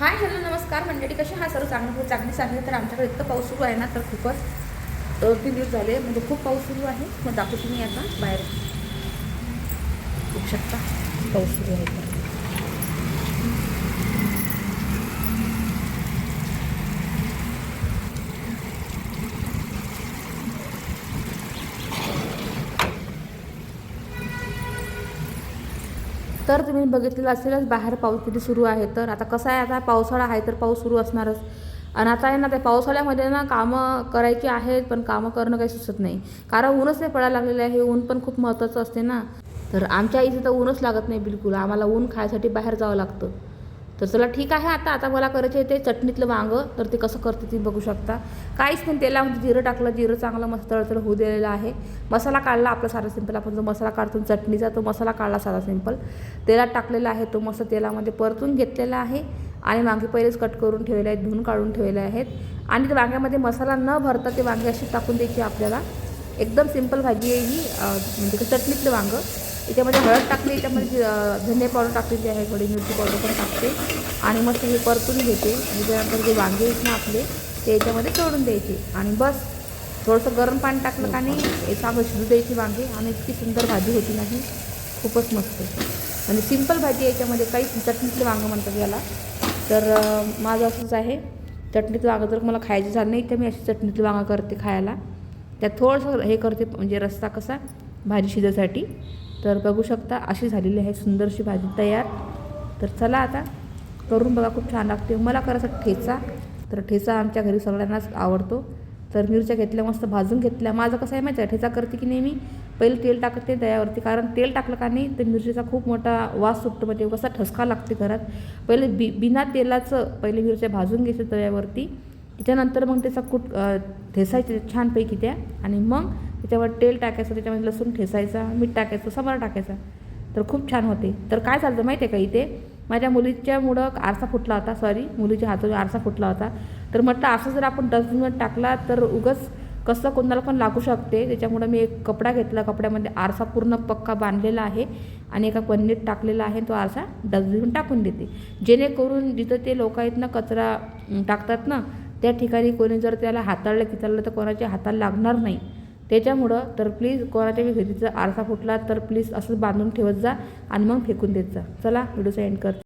Hi hello नमस्कार मंडळी, कशी हा सर्व चांगली सांगितलं. तर आमच्याकडे इतकं पाऊस सुरू आहे ना, तर खूपच 2-3 दिवस झाले, म्हणजे खूप पाऊस सुरू आहे. मग दाखवते मी आता बाहेर बघू शकता पाऊस सुरू आहे. तर तुम्ही बघितलेलं असेलच बाहेर पाऊस किती सुरू आहे. तर आता कसं आहे, आता पावसाळा आहे तर पाऊस सुरू असणारच. आणि आता आहे ना, त्या पावसाळ्यामध्ये ना कामं करायची आहेत, पण कामं करणं काही सुचत नाही, कारण ऊनच नाही पडायला लागलेलं आहे. ऊन पण खूप महत्त्वाचं असते ना. तर आमच्या इथे तर ऊनच लागत नाही बिलकुल. आम्हाला ऊन खायसाठी बाहेर जावं लागतं. तर चला ठीक आहे. आता आता मला करायचे ते चटणीतलं वांगं. तर ते कसं करते ते बघू शकता. काहीच नाही, तेलामध्ये जिरं टाकलं, जिरं चांगलं मस्त तळतळ होऊ दिलेलं आहे. मसाला काढला आपला साधा सिंपल, आपण जो मसाला काढतो चटणीचा, तो मसाला काढला साधा सिंपल. तेलात टाकलेला आहे, तो मस्त तेलामध्ये परतून घेतलेला आहे. आणि वांगे पहिलेच कट करून ठेवले आहेत, धुवून काढून ठेवले आहेत. आणि ते वांग्यामध्ये मसाला न भरता ते वांगे अशी टाकून द्यायची आपल्याला. एकदम सिंपल भाजी आहे ही, म्हणजे चटणीतलं वांगं. याच्यामध्ये हळद टाकली, याच्यामध्ये धने पावडर टाकलेली आहे, थोडी मिरची पावडर पण टाकते. आणि मस्त हे परतून घेते. आणि त्यानंतर जे वांगे आहेत ना आपले, ते याच्यामध्ये तळून द्यायचे. आणि बस थोडंसं गरम पाणी टाकलं का नाही, चांगलं शिजू द्यायची वांगे. आणि इतकी सुंदर भाजी होती नाही, खूपच मस्त. म्हणजे सिंपल भाजी, याच्यामध्ये काही चटणीतलं वांगं म्हणतात याला. तर माझं असंच आहे. चटणीतलं वांगं जर मला खायचं झालं नाही, तर मी अशी चटणीतलं वांगं करते खायला. त्यात थोडंसं हे करते, म्हणजे रस्सा कसा भाजी शिजायसाठी. तर बघू शकता अशी झालेली आहे सुंदरशी भाजी तयार. तर चला आता करून बघा, खूप छान लागते. मला करायचा ठेचा. तर ठेचा आमच्या घरी सगळ्यांनाच आवडतो. तर मिरच्या घेतल्या, मस्त भाजून घेतल्या. माझं कसं आहे माहिती आहे, ठेचा करते की नाही मी पहिले तेल टाकते तव्यावरती, कारण तेल टाकलं का नाही तर मिरचीचा खूप मोठा वास सुटतो, म्हणजे कसा ठसका लागते घरात. पहिले बिना तेलाचं पहिले मिरच्या भाजून घ्यायच्या तव्यावरती. त्याच्यानंतर मग त्याचा ठेसायचे छानपैकी त्या. आणि मग त्याच्यावर तेल टाकायचं, त्याच्यामध्ये लसूण ठेसायचा, मीठ टाकायचं, सांबार टाकायचा. तर खूप छान होते. तर काय चालतं माहिती आहे का, इथे माझ्या मुलीच्यामुळं आरसा फुटला होता, सॉरी मुलीच्या हातून आरसा फुटला होता. तर म्हटलं असं जर आपण डस्टबिनमध्ये टाकला तर उगाच कसं कोणाला पण लागू शकते. त्याच्यामुळं मी एक कपडा घेतला, कपड्यामध्ये आरसा पूर्ण पक्का बांधलेला आहे. आणि एका पन्नीत टाकलेला आहे, तो आरसा डस्टबिन टाकून देते. जेणेकरून जिथं ते लोक आहेत ना कचरा टाकतात ना, त्या ठिकाणी कोणी जर त्याला हाताळलं तर कोणाच्या हाताला लागणार नाही. त्याच्यामुळं तर प्लीज कोणाच्या घरी जर आरसा फुटला तर प्लीज असं बांधून ठेवत जा आणि मग फेकून देत जा. चला व्हिडिओचा एंड कर.